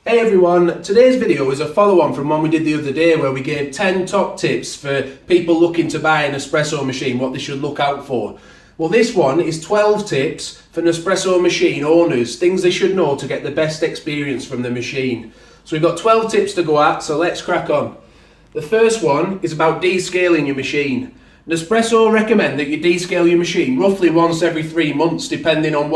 Hey everyone, today's video is a follow-on from one we did the other day where we gave 10 top tips for people looking to buy an espresso machine, what they should look out for. Well, this one is 12 tips for Nespresso machine owners, things they should know to get the best experience from the machine. So we've got 12 tips to go at, so let's crack on. The first one is about descaling your machine. Nespresso recommend that you descale your machine roughly once every 3 months, depending on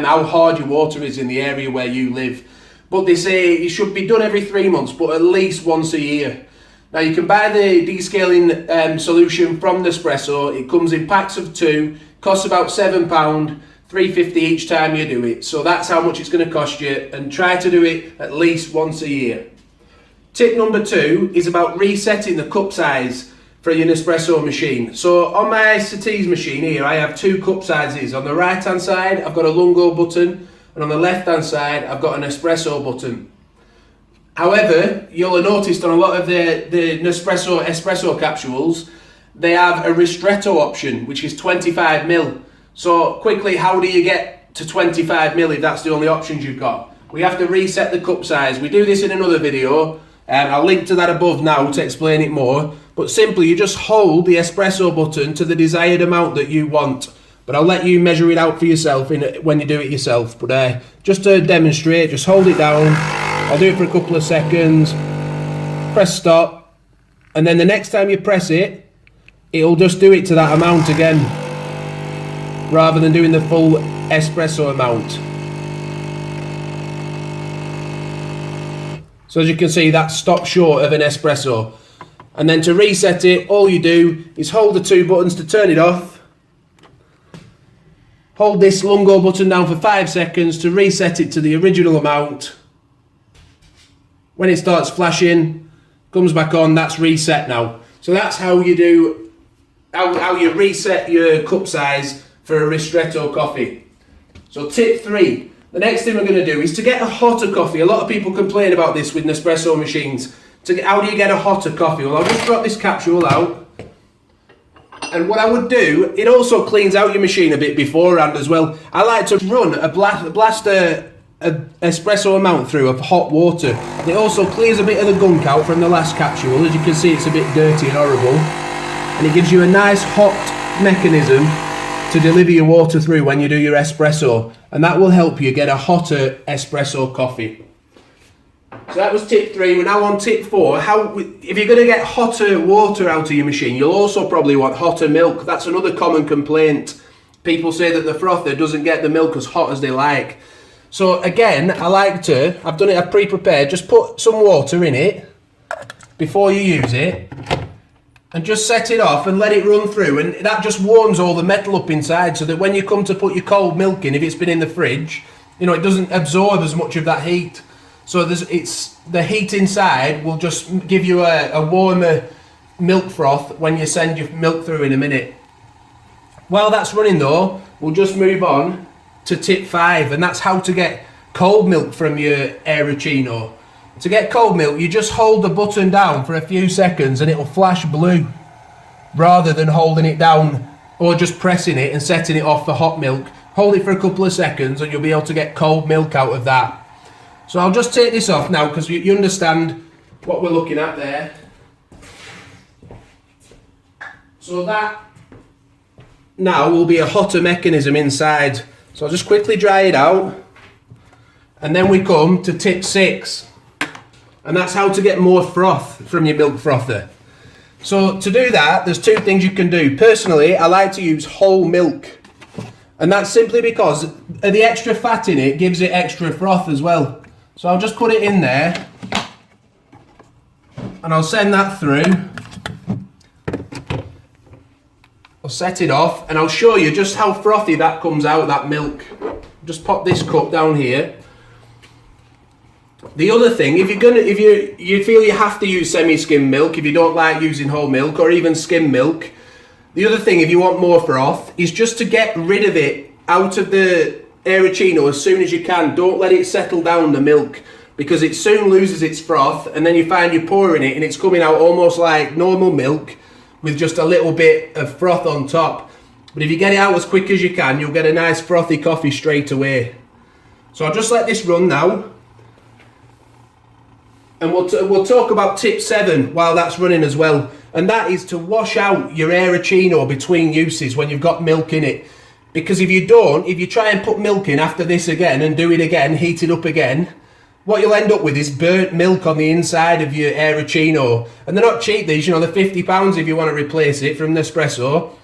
how hard your water is in the area where you live. But they say it should be done every 3 months, but at least once a year. Now you can buy the descaling solution from Nespresso. It comes in packs of 2, costs about £7, £3.50 each time you do it. So that's how much it's going to cost you, and try to do it at least once a year. Tip number 2 is about resetting the cup size for your Nespresso machine. So on my Settee's machine here, I have 2 cup sizes. On the right hand side, I've got a lungo button, and on the left hand side I've got an espresso button. However, you'll have noticed on a lot of the Nespresso espresso capsules, they have a ristretto option, which is 25ml. So quickly, how do you get to 25ml if that's the only options you've got? We have to reset the cup size. We do this in another video, and I'll link to that above now to explain it more. But simply, you just hold the espresso button to the desired amount that you want. But I'll let you measure it out for yourself when you do it yourself. But just to demonstrate, just hold it down. I'll do it for a couple of seconds. Press stop. And then the next time you press it, it'll just do it to that amount again, rather than doing the full espresso amount. So as you can see, that's stopped short of an espresso. And then to reset it, all you do is hold the 2 buttons to turn it off. Hold this lungo button down for 5 seconds to reset it to the original amount. When it starts flashing, comes back on, that's reset now. So that's how you do, how you reset your cup size for a ristretto coffee. So tip 3, the next thing we're going to do is to get a hotter coffee. A lot of people complain about this with Nespresso machines. How do you get a hotter coffee? Well, I'll just drop this capsule out. And what I would do, it also cleans out your machine a bit beforehand as well. I like to run a blast espresso amount through of hot water. And it also clears a bit of the gunk out from the last capsule. As you can see, it's a bit dirty and horrible. And it gives you a nice hot mechanism to deliver your water through when you do your espresso. And that will help you get a hotter espresso coffee. So that was tip 3. We're now on tip 4. If you're going to get hotter water out of your machine, you'll also probably want hotter milk. That's another common complaint. People say that the frother doesn't get the milk as hot as they like. So again, I've done it, I've pre-prepared, just put some water in it before you use it, and just set it off and let it run through, and that just warms all the metal up inside, so that when you come to put your cold milk in, if it's been in the fridge, it doesn't absorb as much of that heat. So the heat inside will just give you a warmer milk froth when you send your milk through in a minute. While that's running though, we'll just move on to tip 5, and that's how to get cold milk from your aeroccino. To get cold milk, you just hold the button down for a few seconds and it'll flash blue, rather than holding it down or just pressing it and setting it off for hot milk. Hold it for a couple of seconds and you'll be able to get cold milk out of that. So I'll just take this off now, because you understand what we're looking at there. So that now will be a hotter mechanism inside. So I'll just quickly dry it out. And then we come to tip 6. And that's how to get more froth from your milk frother. So to do that, there's 2 things you can do. Personally, I like to use whole milk. And that's simply because the extra fat in it gives it extra froth as well. So I'll just put it in there, and I'll send that through. I'll set it off, and I'll show you just how frothy that comes out, that milk. Just pop this cup down here. The other thing, if you feel you have to use semi-skim milk, if you don't like using whole milk, or even skim milk, the other thing, if you want more froth, is just to get rid of it out of the aeroccino as soon as you can. Don't let it settle down, the milk, because it soon loses its froth, and then you find you're pouring it and it's coming out almost like normal milk with just a little bit of froth on top. But if you get it out as quick as you can, you'll get a nice frothy coffee straight away. So I'll just let this run now. And we'll talk about tip 7 while that's running as well. And that is to wash out your aeroccino between uses when you've got milk in it. Because if you don't, if you try and put milk in after this again and do it again, heat it up again, what you'll end up with is burnt milk on the inside of your aeroccino. And they're not cheap, these, you know, they're £50 if you want to replace it from Nespresso.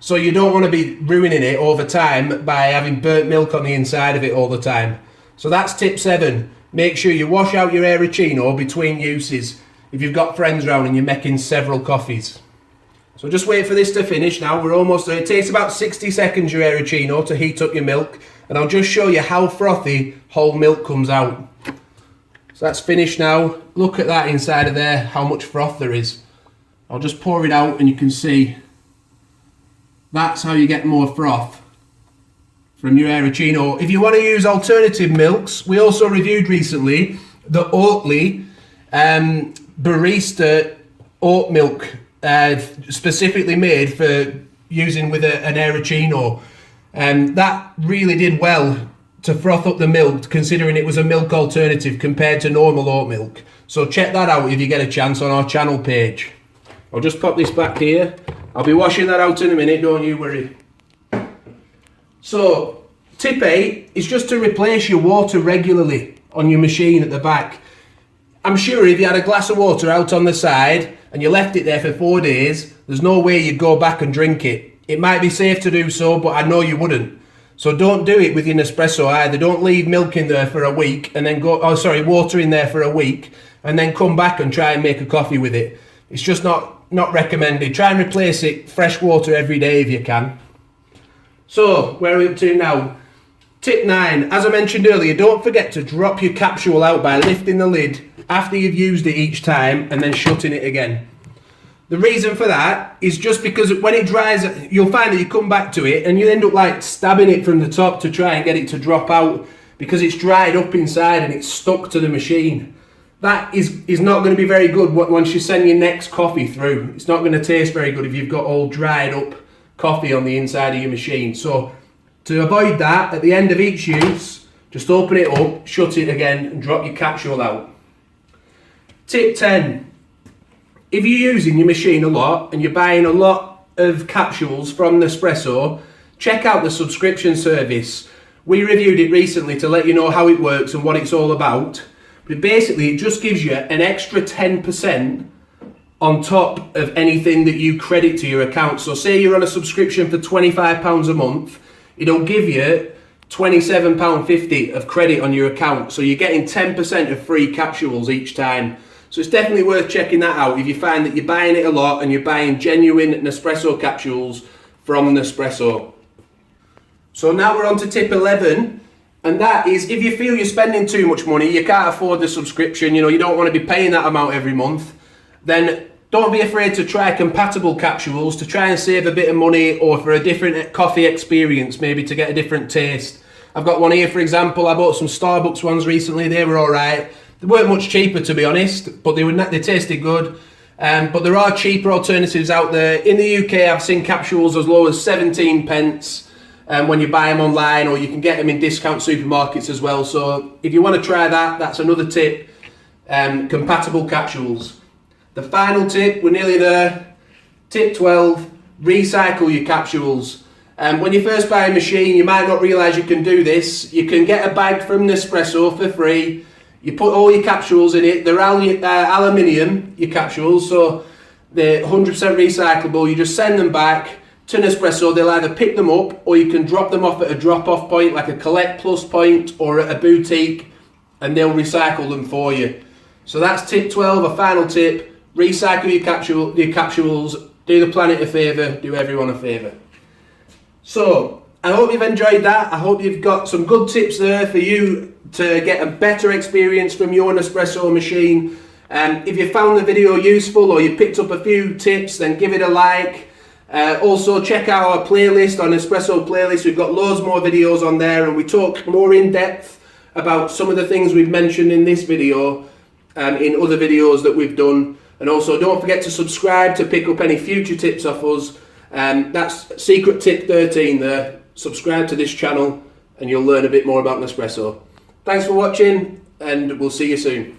So you don't want to be ruining it over time by having burnt milk on the inside of it all the time. So that's tip 7. Make sure you wash out your aeroccino between uses if you've got friends around and you're making several coffees. So just wait for this to finish now. We're almost there. It takes about 60 seconds, your aeroccino, to heat up your milk. And I'll just show you how frothy whole milk comes out. So that's finished now. Look at that inside of there, how much froth there is. I'll just pour it out and you can see that's how you get more froth from your aeroccino. If you want to use alternative milks, we also reviewed recently the Oatly barista oat milk, specifically made for using with an aeroccino. That really did well to froth up the milk, considering it was a milk alternative compared to normal oat milk. So check that out if you get a chance on our channel page. I'll just pop this back here. I'll be washing that out in a minute, don't you worry. So tip 8 is just to replace your water regularly on your machine at the back. I'm sure if you had a glass of water out on the side and you left it there for 4 days, there's no way you'd go back and drink it. It might be safe to do so, but I know you wouldn't. So don't do it with your Nespresso either. Don't leave milk in there for a week and then water in there for a week and then come back and try and make a coffee with it. It's just not recommended. Try and replace it fresh water every day if you can. So where are we up to now? Tip 9, as I mentioned earlier, don't forget to drop your capsule out by lifting the lid after you've used it each time and then shutting it again. The reason for that is just because when it dries, you'll find that you come back to it and you end up like stabbing it from the top to try and get it to drop out because it's dried up inside and it's stuck to the machine. That is not going to be very good once you send your next coffee through. It's not going to taste very good if you've got all dried up coffee on the inside of your machine. So to avoid that, at the end of each use, just open it up, shut it again and drop your capsule out. Tip 10. If you're using your machine a lot and you're buying a lot of capsules from Nespresso, check out the subscription service. We reviewed it recently to let you know how it works and what it's all about. But basically, it just gives you an extra 10% on top of anything that you credit to your account. So say you're on a subscription for £25 a month, it'll give you £27.50 of credit on your account. So you're getting 10% of free capsules each time. So it's definitely worth checking that out if you find that you're buying it a lot and you're buying genuine Nespresso capsules from Nespresso. So now we're on to tip 11. And that is, if you feel you're spending too much money, you can't afford the subscription, you don't want to be paying that amount every month, then don't be afraid to try compatible capsules to try and save a bit of money or for a different coffee experience, maybe to get a different taste. I've got one here, for example. I bought some Starbucks ones recently. They were alright. They weren't much cheaper, to be honest, but they tasted good. But there are cheaper alternatives out there. In the UK, I've seen capsules as low as 17 pence. When you buy them online, or you can get them in discount supermarkets as well. So if you want to try that, that's another tip. Compatible capsules. The final tip, we're nearly there. Tip 12, recycle your capsules. When you first buy a machine, you might not realise you can do this. You can get a bag from Nespresso for free. You put all your capsules in it. They're aluminium, your capsules, so they're 100% recyclable. You just send them back to Nespresso. They'll either pick them up or you can drop them off at a drop-off point like a Collect Plus point or at a boutique, and they'll recycle them for you. So that's tip 12, a final tip. Recycle your capsules, do the planet a favour, do everyone a favour. So I hope you've enjoyed that. I hope you've got some good tips there for you to get a better experience from your Nespresso machine. If you found the video useful or you picked up a few tips, then give it a like. Also check out our playlist, our Nespresso playlist. We've got loads more videos on there and we talk more in depth about some of the things we've mentioned in this video and in other videos that we've done. And also don't forget to subscribe to pick up any future tips off us. That's secret tip 13 there. Subscribe to this channel and you'll learn a bit more about Nespresso. Thanks for watching and we'll see you soon.